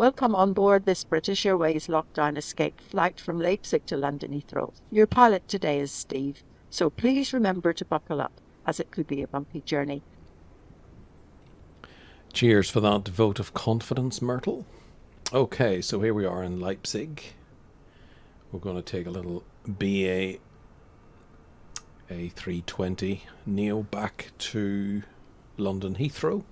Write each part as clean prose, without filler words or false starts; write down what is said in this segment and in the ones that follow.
Welcome on board this British Airways lockdown escape flight from Leipzig to London Heathrow. Your pilot today is Steve, so please remember to buckle up, as it could be a bumpy journey. Cheers for that vote of confidence, Myrtle. Okay, so here we are in Leipzig. We're going to take a little BA A320neo back to London Heathrow.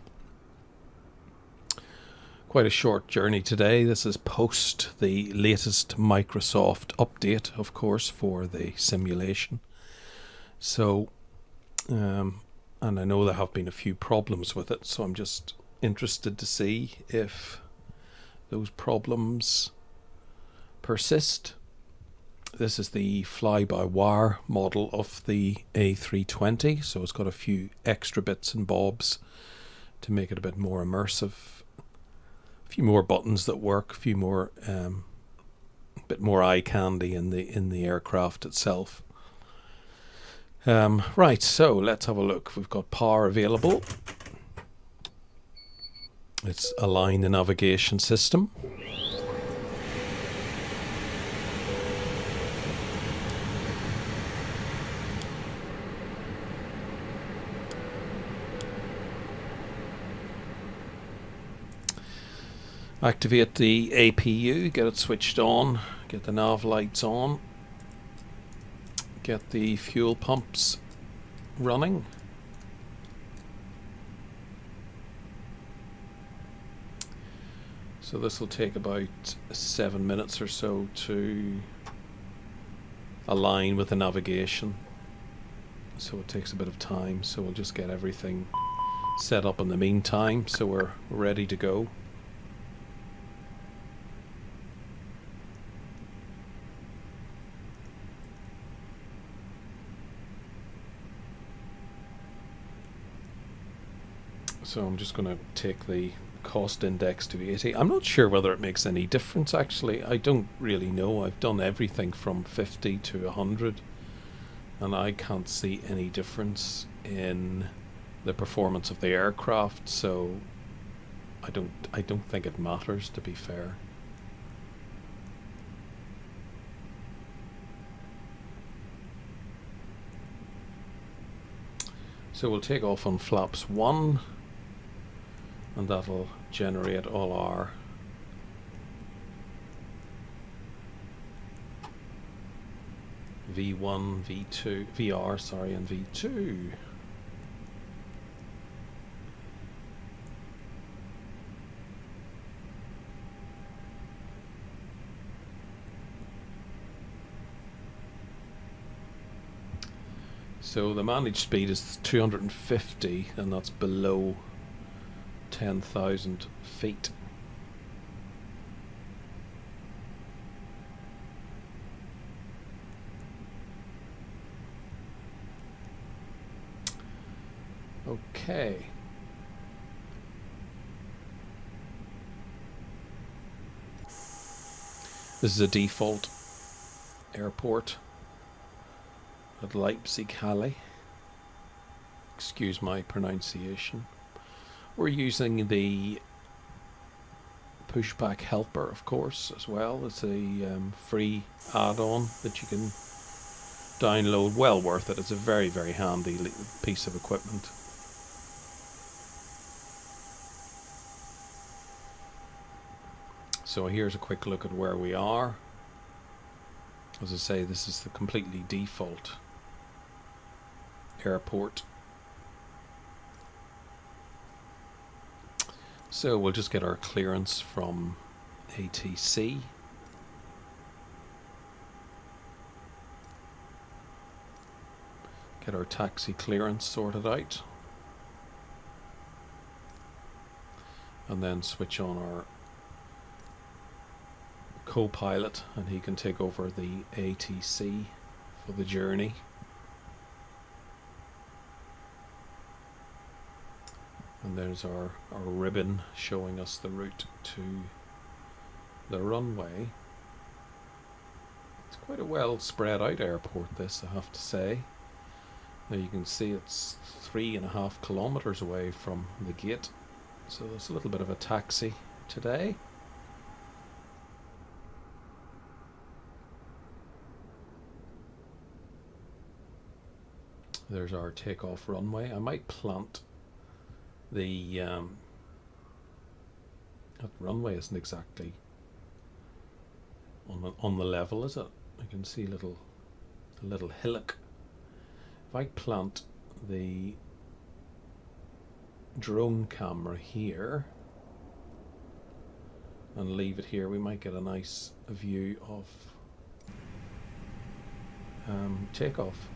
Quite a short journey today. This is post the latest Microsoft update, of course, for the simulation. So, and I know there have been a few problems with it, so I'm just interested to see if those problems persist. This is the fly-by-wire model of the A320, so it's got a few extra bits and bobs to make it a bit more immersive. A few more buttons that work, a few more, a bit more eye candy in the aircraft itself. Right, so let's have a look. We've got power available. Let's align the navigation system. Activate the APU, get it switched on, get the nav lights on, get the fuel pumps running. So this will take about 7 minutes or so to align with the navigation. So it takes a bit of time, so we'll just get everything set up in the meantime so we're ready to go. So I'm just going to take the cost index to 80. I'm not sure whether it makes any difference actually. I don't really know. I've done everything from 50 to 100 and I can't see any difference in the performance of the aircraft, so I don't think it matters, to be fair. So we'll take off on flaps 1. And that'll generate all our V1, V2, VR, sorry, and V2. So the managed speed is 250, and that's below 10,000 feet. Okay. This is a default airport at Leipzig Halle. Excuse my pronunciation. We're using the pushback helper, of course, as well. It's a free add-on that you can download. Well worth it. It's a very, very handy piece of equipment. So here's a quick look at where we are. As I say, this is the completely default airport. So we'll just get our clearance from ATC. Get our taxi clearance sorted out. And then switch on our co-pilot and he can take over the ATC for the journey. And there's our ribbon showing us the route to the runway. It's quite a well spread out airport, this, I have to say. Now you can see it's 3.5 kilometers away from the gate, so it's a little bit of a taxi today. There's our takeoff runway. I might plant the that runway isn't exactly on the level, is it? I can see a little hillock. If I plant the drone camera here and leave it here, we might get a nice view of takeoff.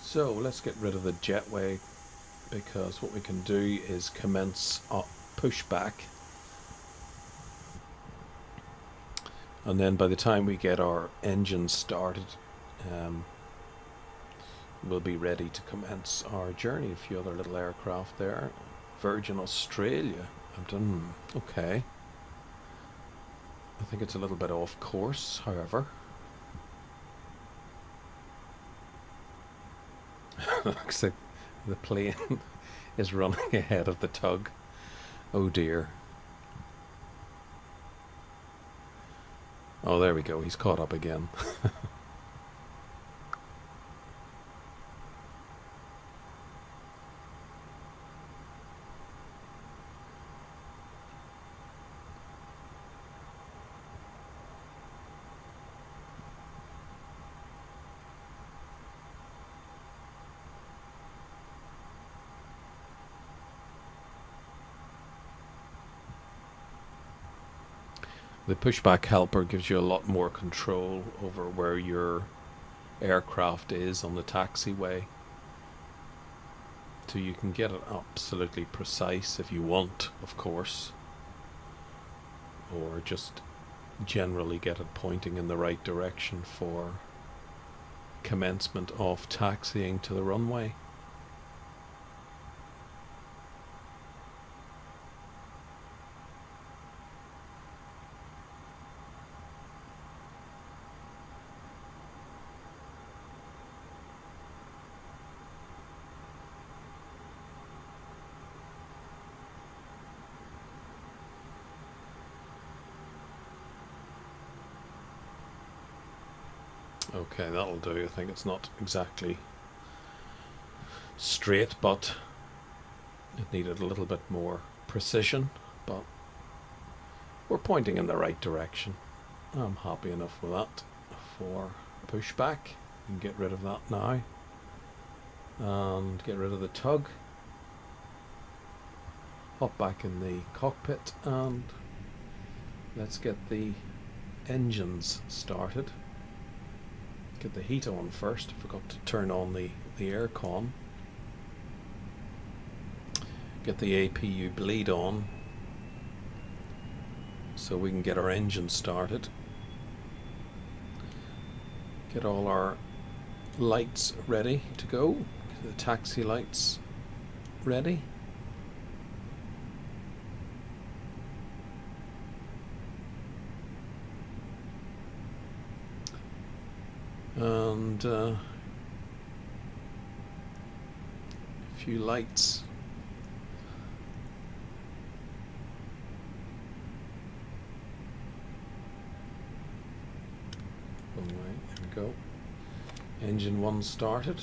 So let's get rid of the jetway, because what we can do is commence pushback, and then by the time we get our engine started, we'll be ready to commence our journey. A few other little aircraft there. Virgin Australia. I've done okay. I think it's a little bit off course, however. Looks like the plane is running ahead of the tug. Oh dear. Oh, there we go. He's caught up again. The pushback helper gives you a lot more control over where your aircraft is on the taxiway. So you can get it absolutely precise if you want, of course. Or just generally get it pointing in the right direction for commencement of taxiing to the runway. Okay, that'll do. I think it's not exactly straight, but it needed a little bit more precision, but we're pointing in the right direction. I'm happy enough with that for pushback. You can get rid of that now and get rid of the tug. Hop back in the cockpit and let's get the engines started. Get the heat on first. I forgot to turn on the aircon. Get the APU bleed on so we can get our engine started. Get all our lights ready to go. The taxi lights ready. And a few lights. All right, there we go. Engine 1 started.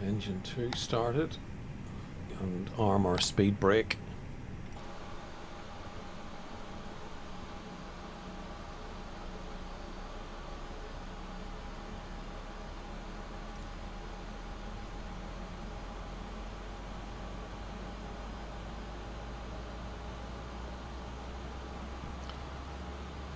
Engine 2 started, and arm our speed brake.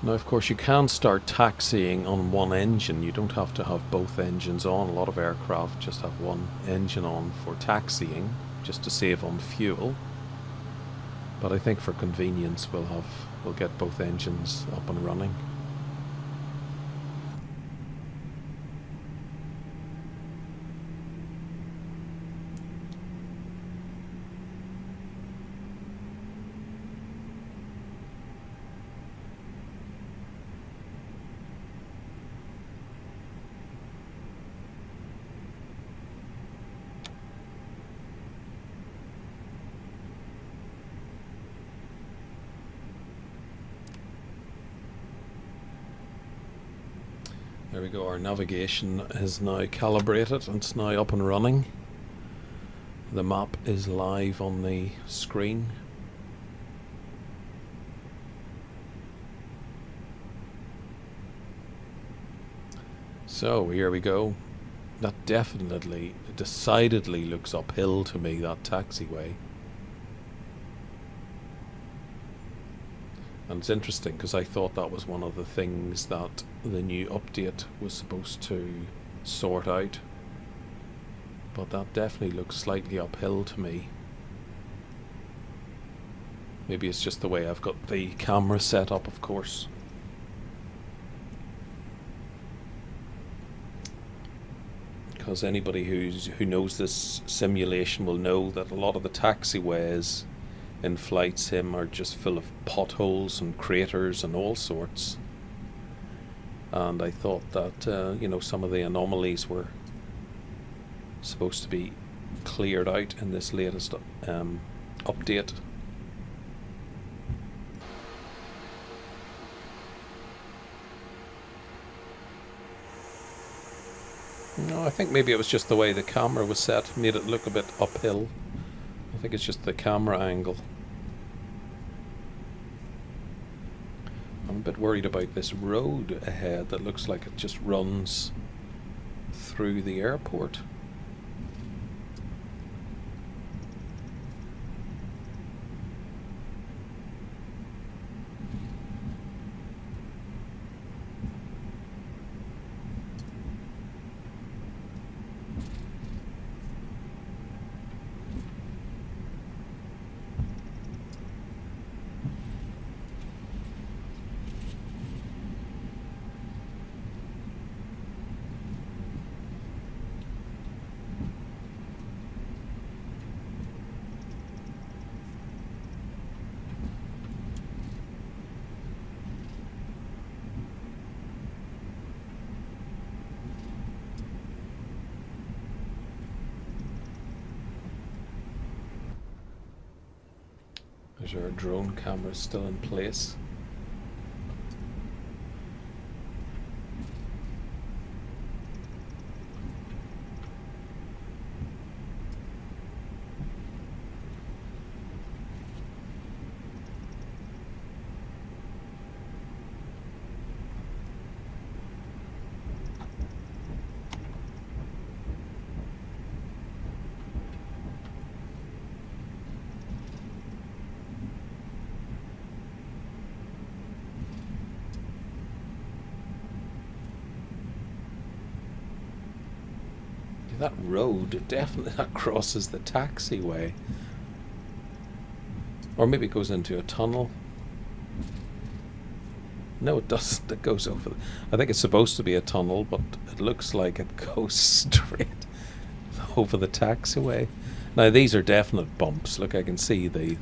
Now, of course, you can start taxiing on one engine. You don't have to have both engines on. A lot of aircraft just have one engine on for taxiing, just to save on fuel. But I think for convenience, we'll get both engines up and running. There we go, our navigation is now calibrated and it's now up and running. The map is live on the screen. So here we go. That decidedly looks uphill to me, that taxiway. And it's interesting because I thought that was one of the things that the new update was supposed to sort out. But that definitely looks slightly uphill to me. Maybe it's just the way I've got the camera set up, of course. Because anybody who knows this simulation will know that a lot of the taxiways in Flight Sim are just full of potholes and craters and all sorts. And I thought that some of the anomalies were supposed to be cleared out in this latest update. No, I think maybe it was just the way the camera was set, made it look a bit uphill. I think it's just the camera angle. I'm a bit worried about this road ahead that looks like it just runs through the airport. There's our drone camera still in place. That road, definitely that crosses the taxiway. Or maybe it goes into a tunnel. No, it doesn't. It goes over. I think it's supposed to be a tunnel, but it looks like it goes straight over the taxiway. Now these are definite bumps. Look, I can see the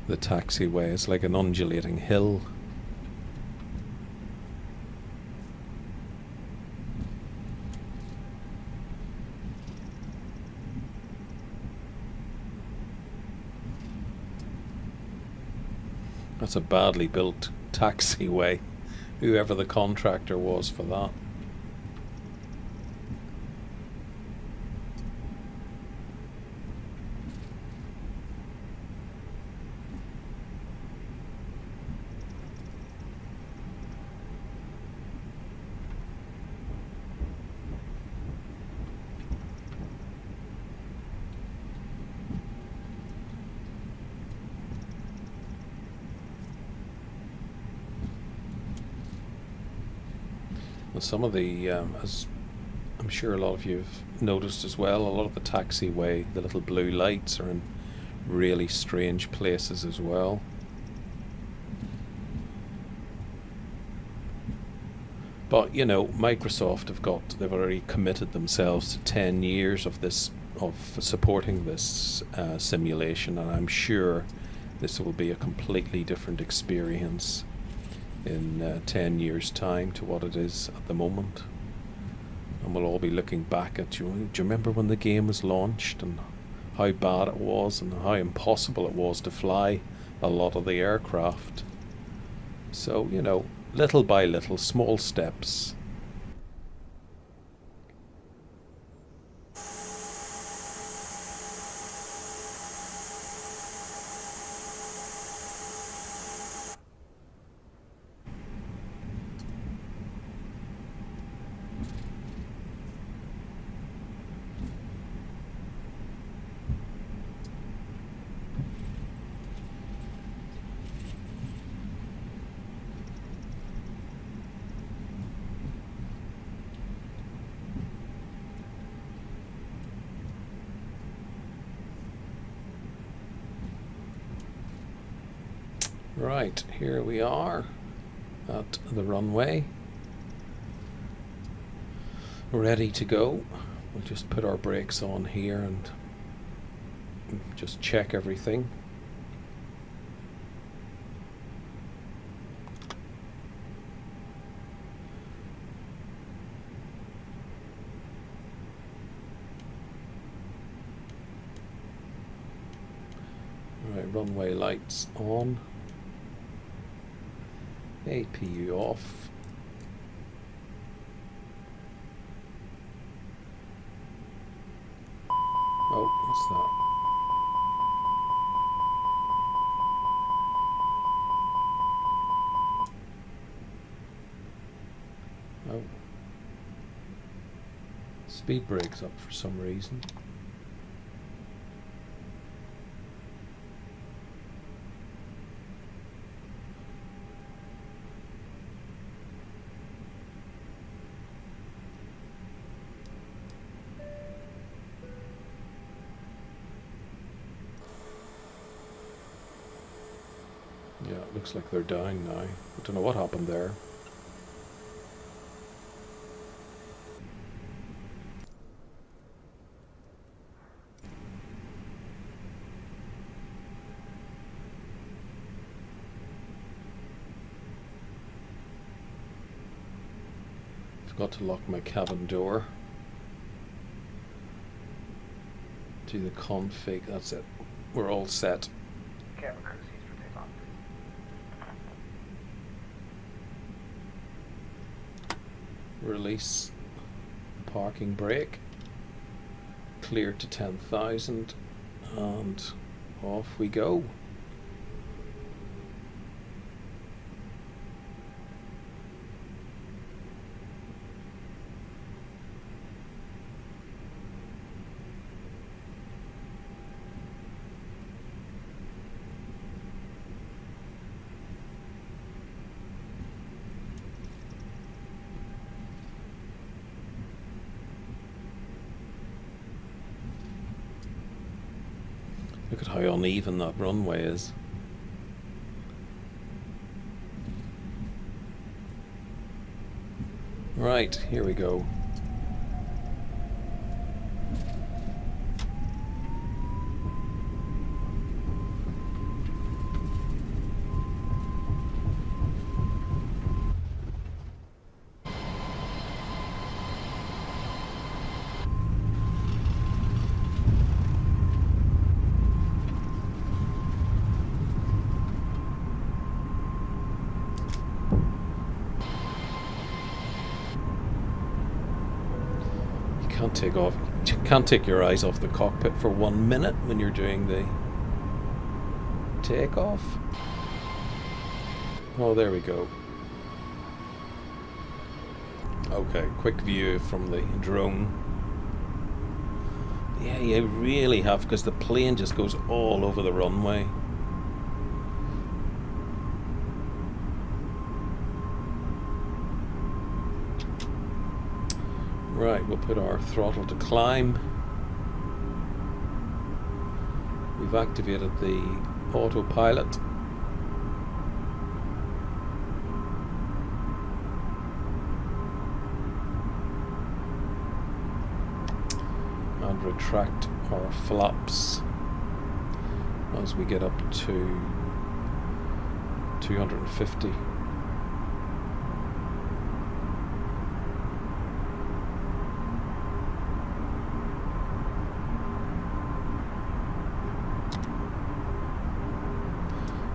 taxiway. It's like an undulating hill. That's a badly built taxiway, whoever the contractor was for that. And some of the, as I'm sure a lot of you have noticed as well, a lot of the taxiway, the little blue lights are in really strange places as well. But you know, Microsoft they've already committed themselves to 10 years of supporting this simulation, and I'm sure this will be a completely different experience in 10 years time to what it is at the moment. And we'll all be looking back at, do you remember when the game was launched and how bad it was and how impossible it was to fly a lot of the aircraft? So, you know, little by little, small steps. Right, here we are at the runway, ready to go. We'll just put our brakes on here and just check everything. Right, runway lights on. APU off. Oh, what's that? Oh. Speed brake's up for some reason. Yeah, it looks like they're down now. I don't know what happened there. Forgot to lock my cabin door. Do the config, that's it. We're all set. Release the parking brake, clear to 10,000, and off we go. Look at how uneven that runway is. Right, here we go. You can't take your eyes off the cockpit for 1 minute when you're doing the takeoff. Oh, there we go. Okay, quick view from the drone. Yeah, you really have, because the plane just goes all over the runway. Right, we'll put our throttle to climb. We've activated the autopilot. And retract our flaps as we get up to 250.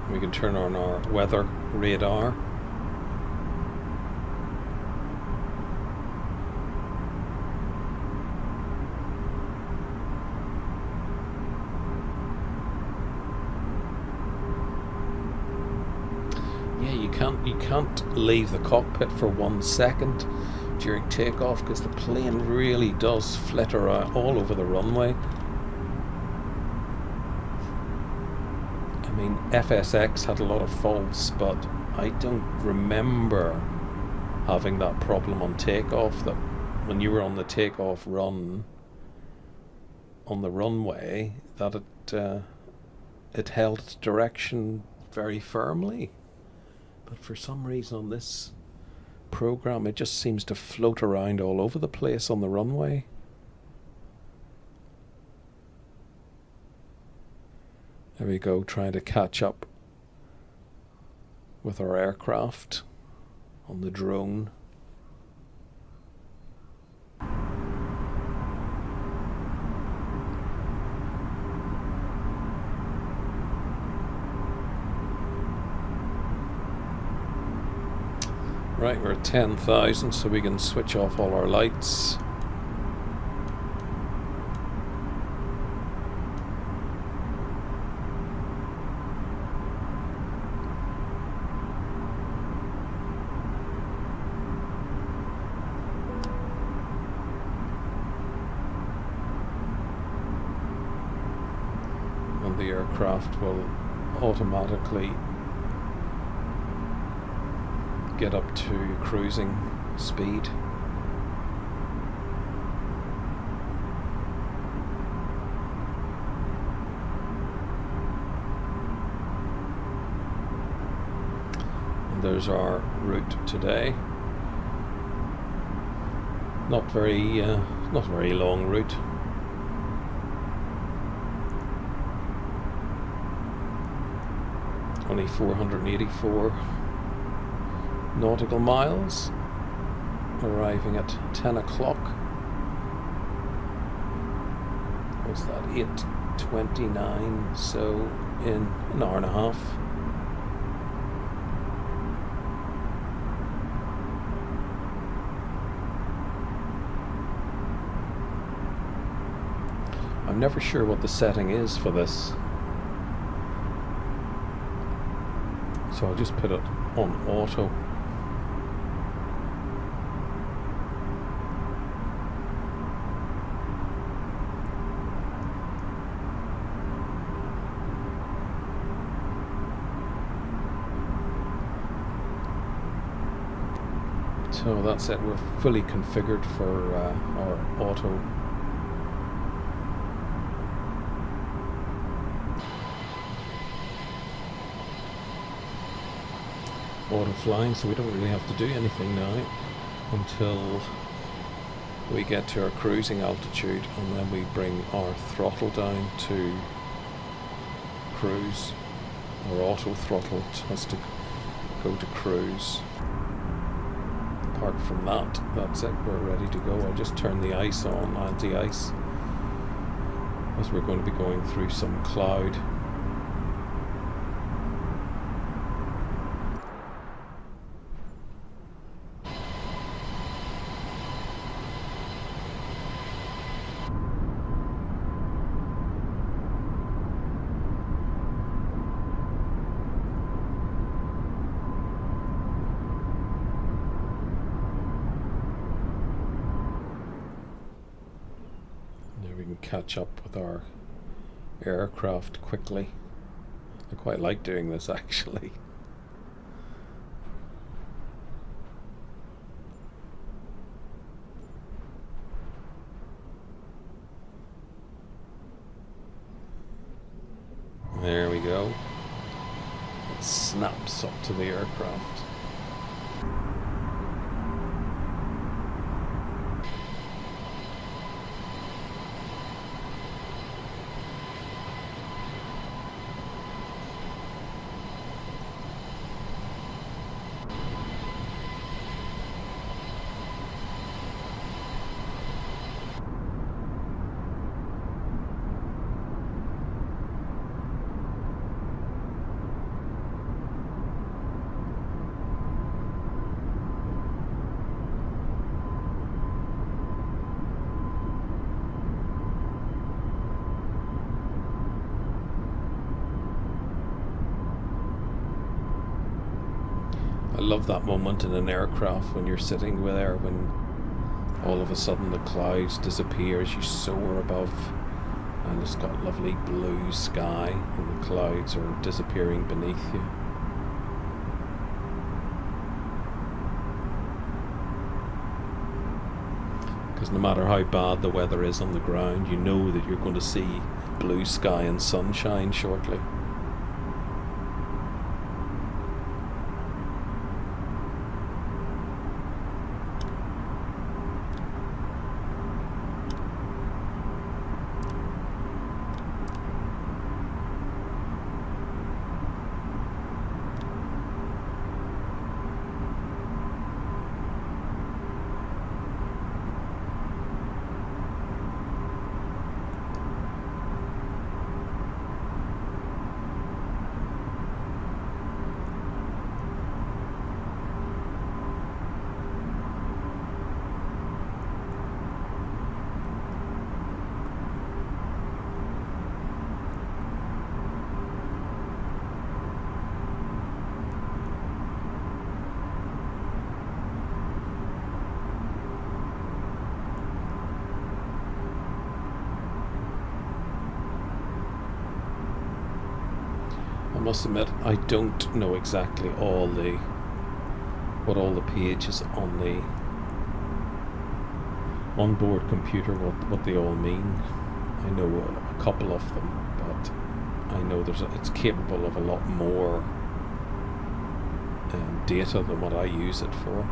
We can turn on our weather radar. Yeah, you can't leave the cockpit for 1 second during takeoff because the plane really does flit around all over the runway. I mean, FSX had a lot of faults, but I don't remember having that problem on takeoff, that when you were on the takeoff run on the runway, that it held its direction very firmly. But for some reason on this program, it just seems to float around all over the place on the runway. There we go, trying to catch up with our aircraft on the drone. Right, we're at 10,000, so we can switch off all our lights. And the aircraft will automatically get up to cruising speed. And there's our route today. Not very long route. Only 484 nautical miles, arriving at 10 o'clock. What's that, 8:29, so in an hour and a half. I'm never sure what the setting is for this, so I'll just put it on auto. So that's it, we're fully configured for our auto. Auto flying, so we don't really have to do anything now until we get to our cruising altitude, and then we bring our throttle down to cruise. Our auto throttle has to go to cruise. Apart from that, that's it, we're ready to go. I'll just turn the ice on, anti-ice, as we're going to be going through some cloud. Catch up with our aircraft quickly. I quite like doing this actually. There we go. It snaps up to the aircraft. I love that moment in an aircraft when you're sitting there, when all of a sudden the clouds disappear as you soar above, and it's got lovely blue sky and the clouds are disappearing beneath you. Because no matter how bad the weather is on the ground, you know that you're going to see blue sky and sunshine shortly. I must admit, I don't know exactly what all the pages on the onboard computer, what they all mean. I know a couple of them, but I know it's capable of a lot more data than what I use it for.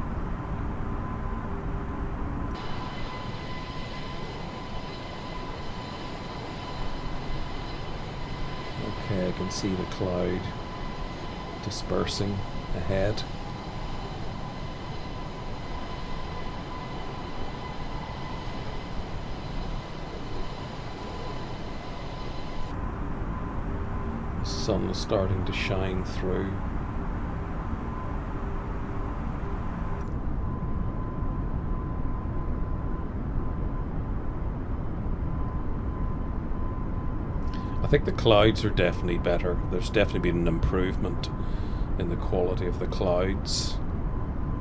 Okay, I can see the cloud dispersing ahead. The sun is starting to shine through. I think the clouds are definitely better. There's definitely been an improvement in the quality of the clouds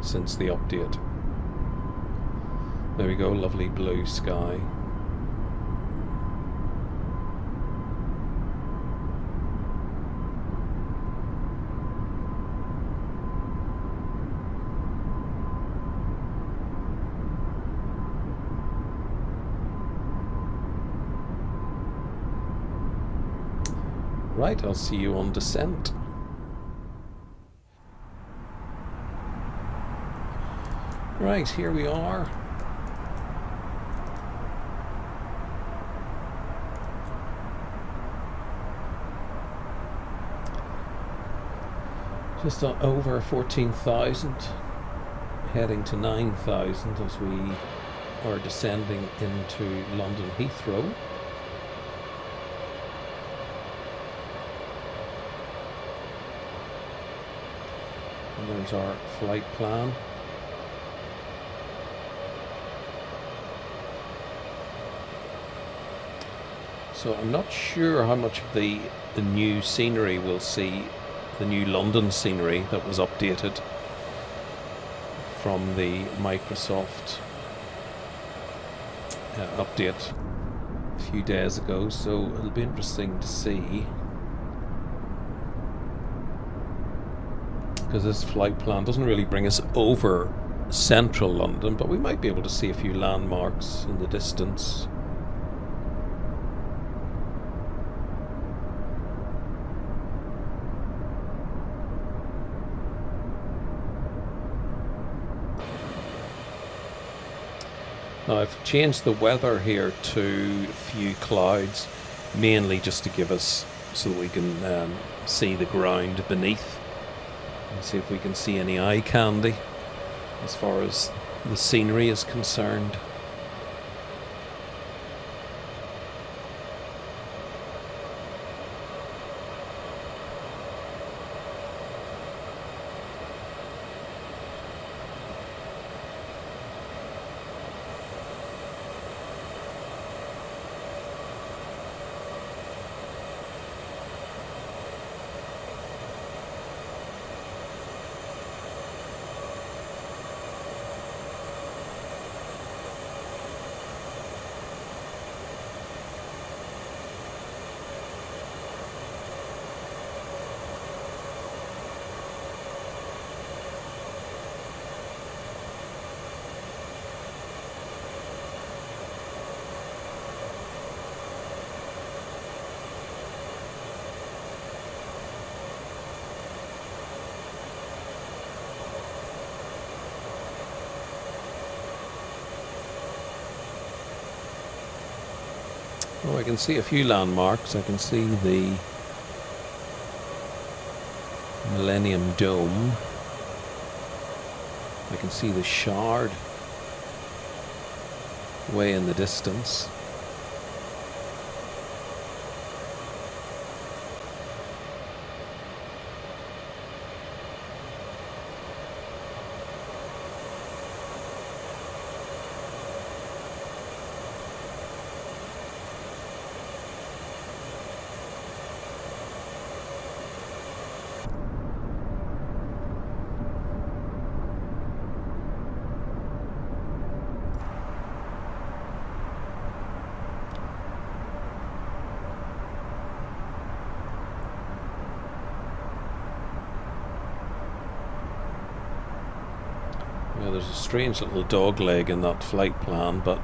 since the update. There we go, lovely blue sky. Right, I'll see you on descent. Right, here we are. Just over 14,000, heading to 9,000 as we are descending into London Heathrow. And there's our flight plan. So I'm not sure how much of the new scenery we'll see, the new London scenery that was updated from the Microsoft update a few days ago, so it'll be interesting to see. Because this flight plan doesn't really bring us over central London, but we might be able to see a few landmarks in the distance. Now I've changed the weather here to few clouds, mainly just to give us, so that we can see the ground beneath and see if we can see any eye candy as far as the scenery is concerned. Oh, I can see a few landmarks. I can see the Millennium Dome. I can see the Shard way in the distance. Yeah, there's a strange little dog leg in that flight plan, but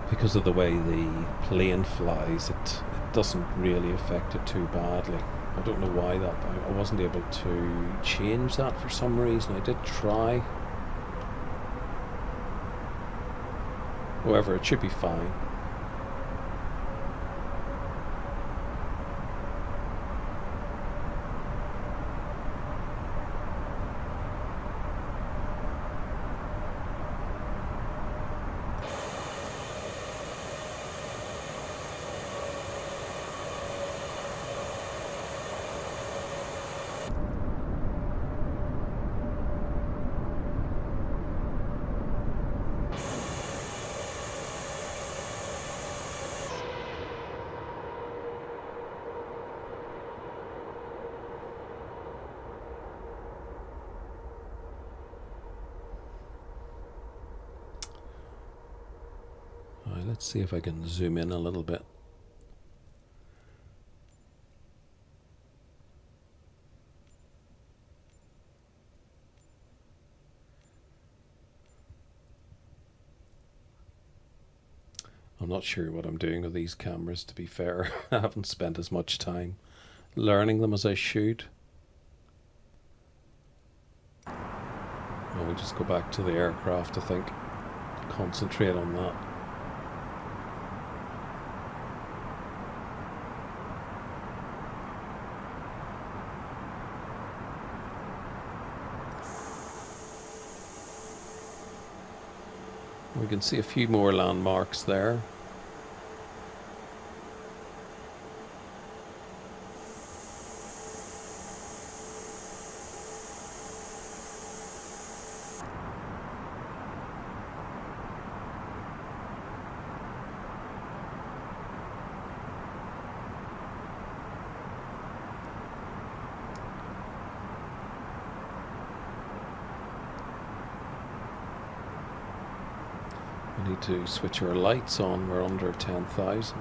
because of the way the plane flies, it doesn't really affect it too badly. I don't know why that. I wasn't able to change that for some reason. I did try. However, it should be fine. Let's see if I can zoom in a little bit. I'm not sure what I'm doing with these cameras, to be fair. I haven't spent as much time learning them as I should. We'll just go back to the aircraft, I think. Concentrate on that. We can see a few more landmarks there. We need to switch our lights on. We're under 10,000.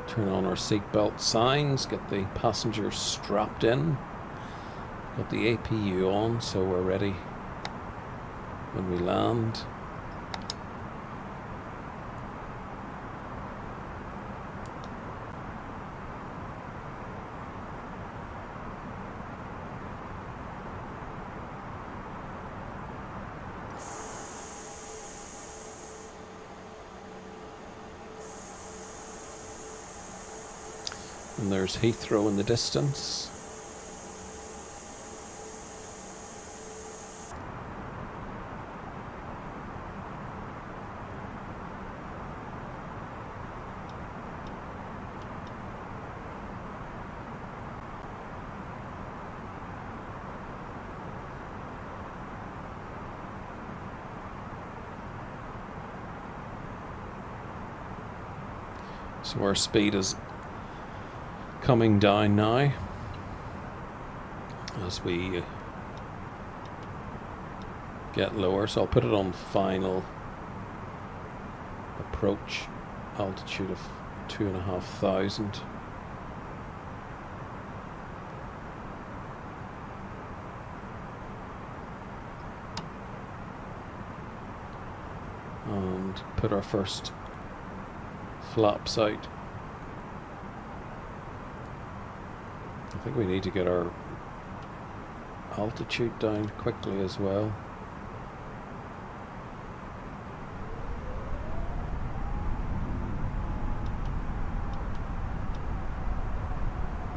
Turn on our seatbelt signs, get the passengers strapped in. Got the APU on, so we're ready when we land. And there's Heathrow in the distance. So our speed is coming down now as we get lower. So I'll put it on final approach altitude of 2,500. And put our first flaps out. I think we need to get our altitude down quickly as well.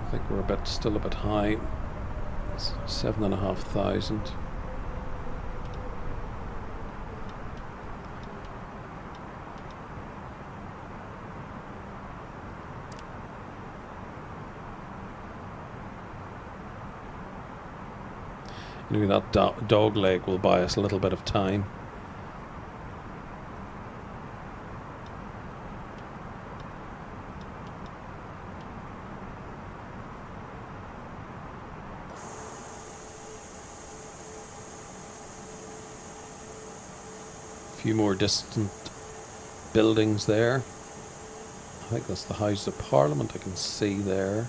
I think we're still a bit high. It's 7,500. Maybe that dog leg will buy us a little bit of time. A few more distant buildings there. I think that's the House of Parliament I can see there.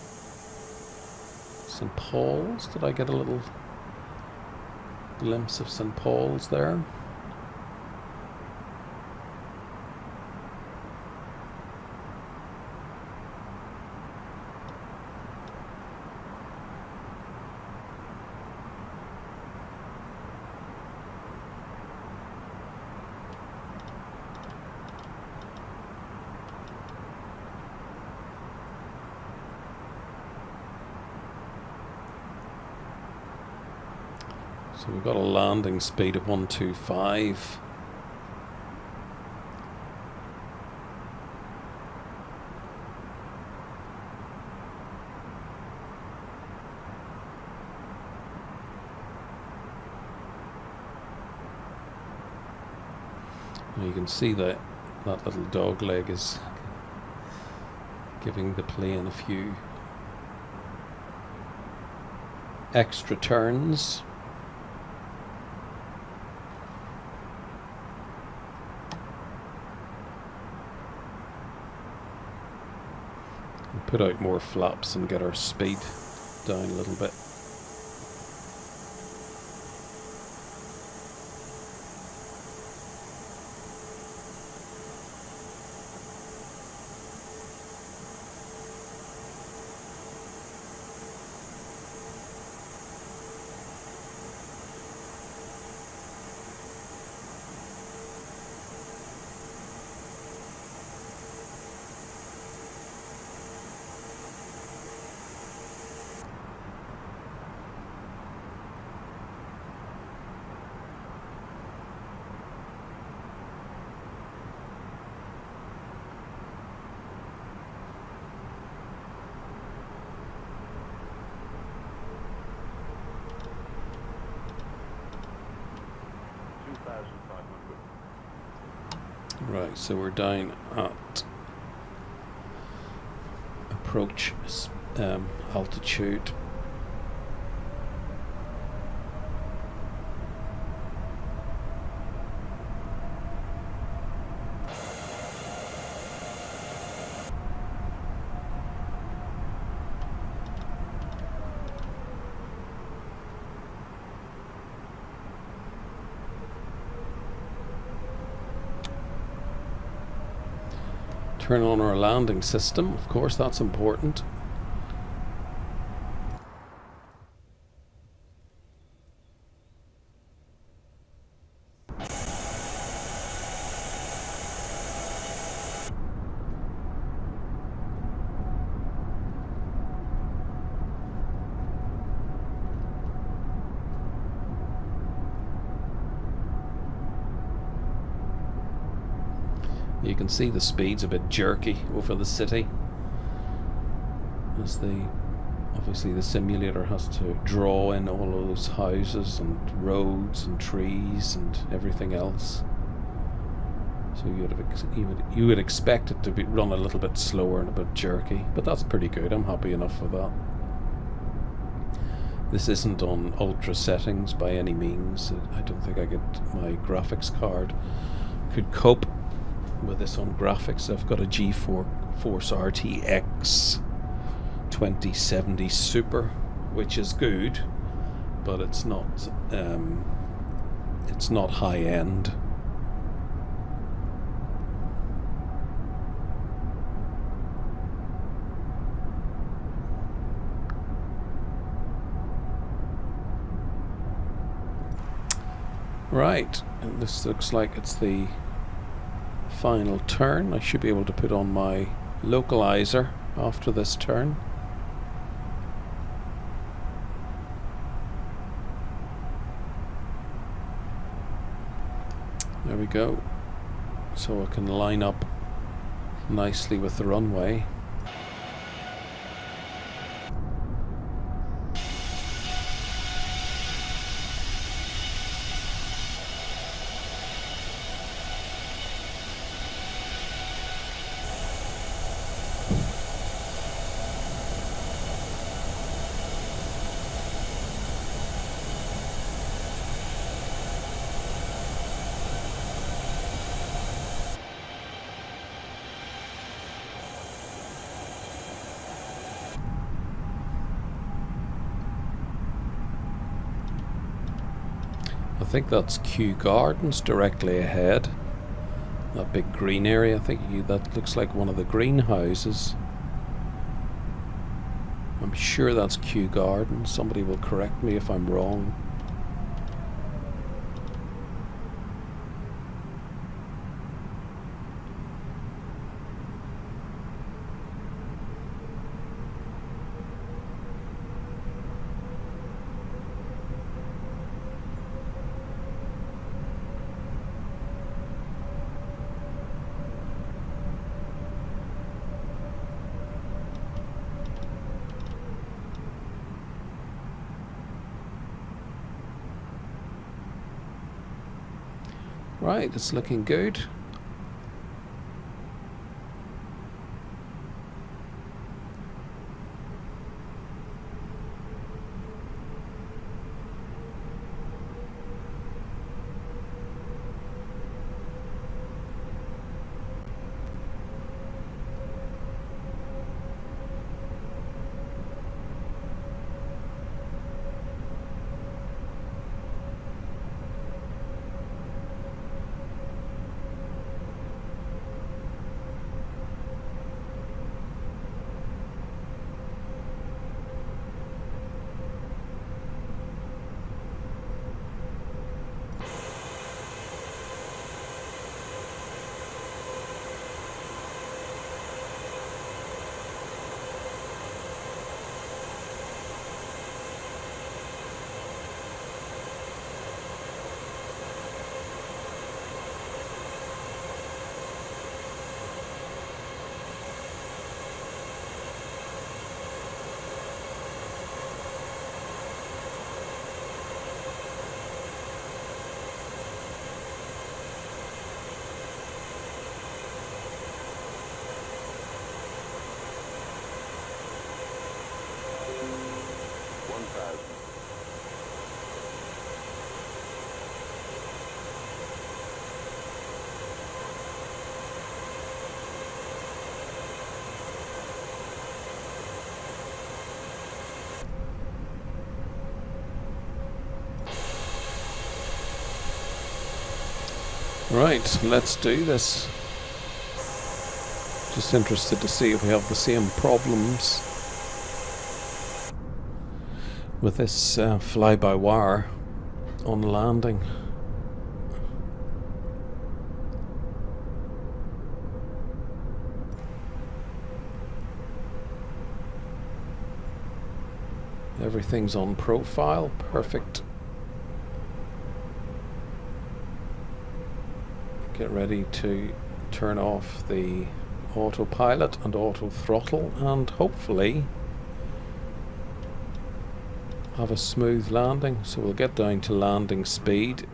St. Paul's, did I get a little glimpse of St. Paul's there? So we've got a landing speed of 125. You can see that little dog leg is giving the plane a few extra turns. Put out more flaps and get our speed down a little bit. Right, so we're down at approach altitude. Turn on our landing system, of course, that's important. You can see the speed's a bit jerky over the city, as obviously the simulator has to draw in all of those houses and roads and trees and everything else. So you would expect it to run a little bit slower and a bit jerky, but that's pretty good. I'm happy enough with that. This isn't on ultra settings by any means. I don't think my graphics card could cope with this on graphics. I've got a GeForce RTX 2070 Super, which is good, but it's not high end. Right, and this looks like it's the final turn. I should be able to put on my localizer after this turn. There we go. So I can line up nicely with the runway. I think that's Kew Gardens directly ahead. That big green area, I think that looks like one of the greenhouses. I'm sure that's Kew Gardens. Somebody will correct me if I'm wrong. Right, it's looking good. Right, let's do this. Just interested to see if we have the same problems with this fly-by-wire on landing. Everything's on profile, perfect. Get ready to turn off the autopilot and auto throttle and hopefully have a smooth landing. So we'll get down to landing speed.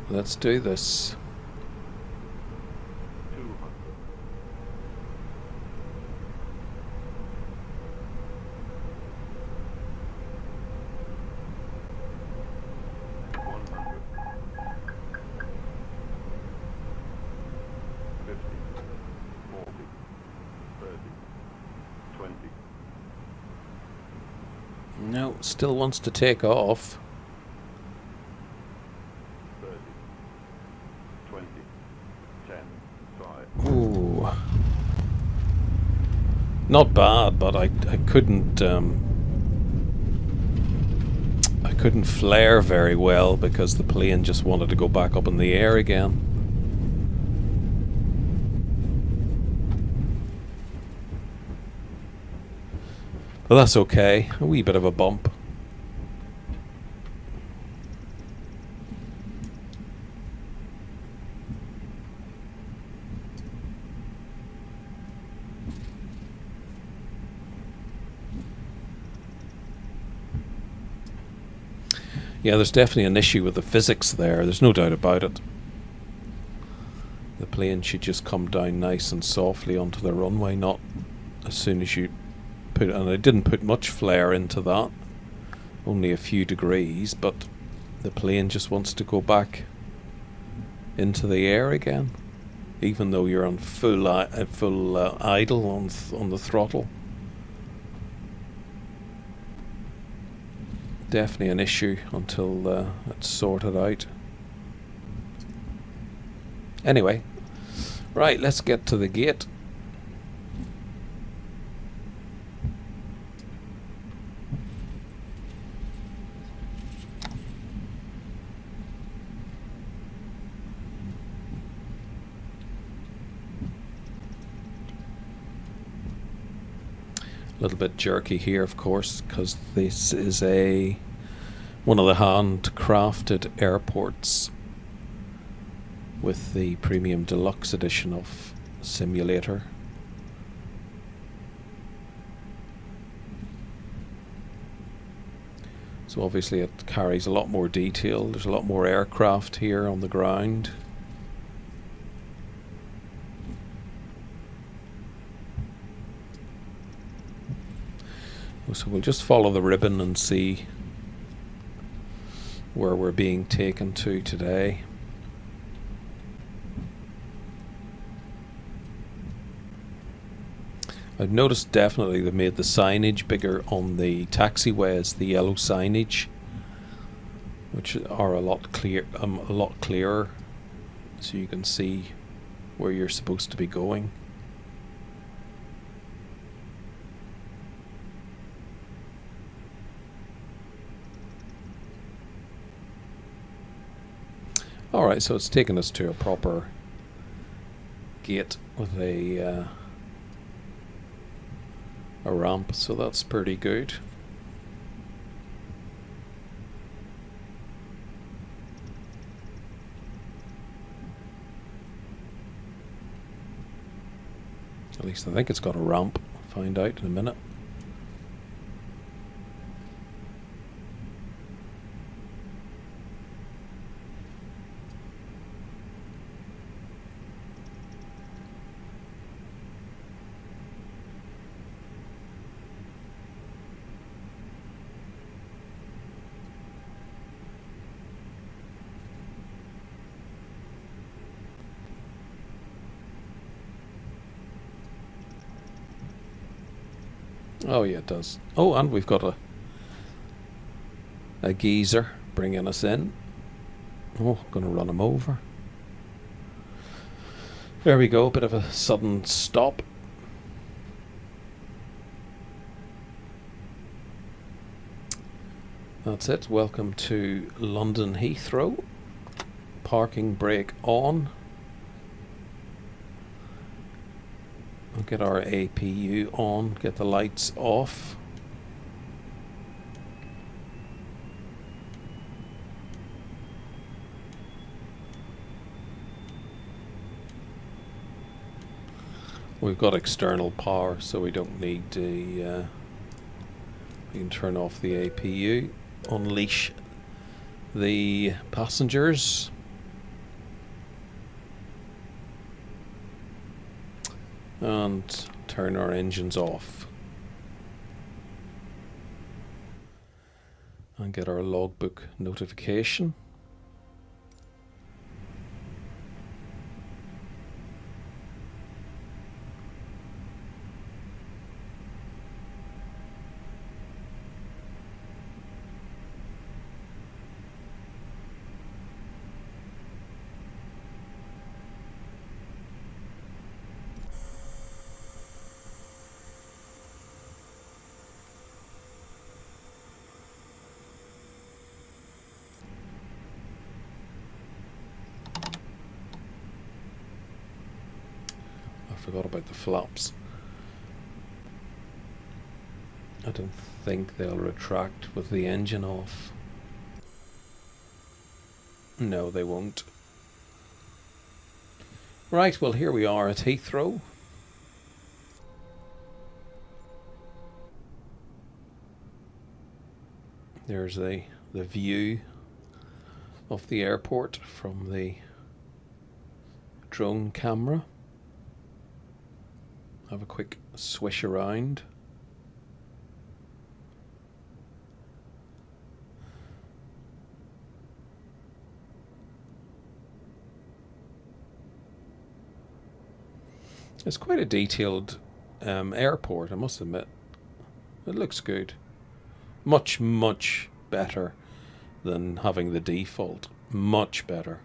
Let's do this. 200. 100. 50. 40. 30. 20. No, still wants to take off. 30. 20. 10. 5. Ooh. Not bad, but I couldn't I couldn't flare very well because the plane just wanted to go back up in the air again. But that's okay. A wee bit of a bump. Yeah, there's definitely an issue with the physics there. There's no doubt about it. The plane should just come down nice and softly onto the runway, not as soon as you put... And I didn't put much flare into that. Only a few degrees, but the plane just wants to go back into the air again, even though you're on full idle on the throttle. Definitely an issue until it's sorted out. Anyway, right, let's get to the gate. A little bit jerky here, of course, because this is one of the handcrafted airports with the premium deluxe edition of simulator. So obviously it carries a lot more detail. There's a lot more aircraft here on the ground. So we'll just follow the ribbon and see where we're being taken to today. I've noticed definitely they made the signage bigger on the taxiways, the yellow signage, which are a lot clearer, so you can see where you're supposed to be going. Alright, so it's taken us to a proper gate with a ramp, so that's pretty good. At least I think it's got a ramp. I'll find out in a minute. Oh yeah, it does. Oh, and we've got a geezer bringing us in. Oh, going to run him over. There we go, a bit of a sudden stop. That's it. Welcome to London Heathrow. Parking brake on. We'll get our APU on, get the lights off. We've got external power, so we don't need the... we can turn off the APU, unleash the passengers. And turn our engines off. And get our logbook notification. I forgot about the flaps. I don't think they'll retract with the engine off. No, they won't. Right, well here we are at Heathrow. There's the view of the airport from the drone camera. Have a quick swish around. It's quite a detailed airport, I must admit. It looks good. Much, much better than having the default. Much better.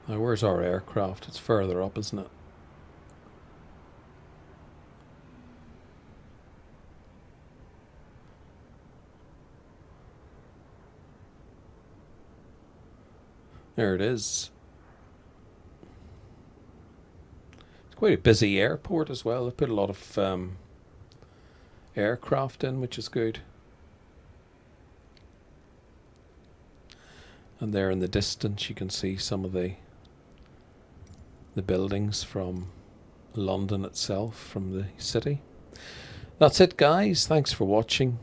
Now, where's our aircraft? It's further up, isn't it? There it is. It's quite a busy airport as well. They've put a lot of aircraft in, which is good. And there in the distance you can see some of the buildings from London itself, from the city. That's it, guys. Thanks for watching.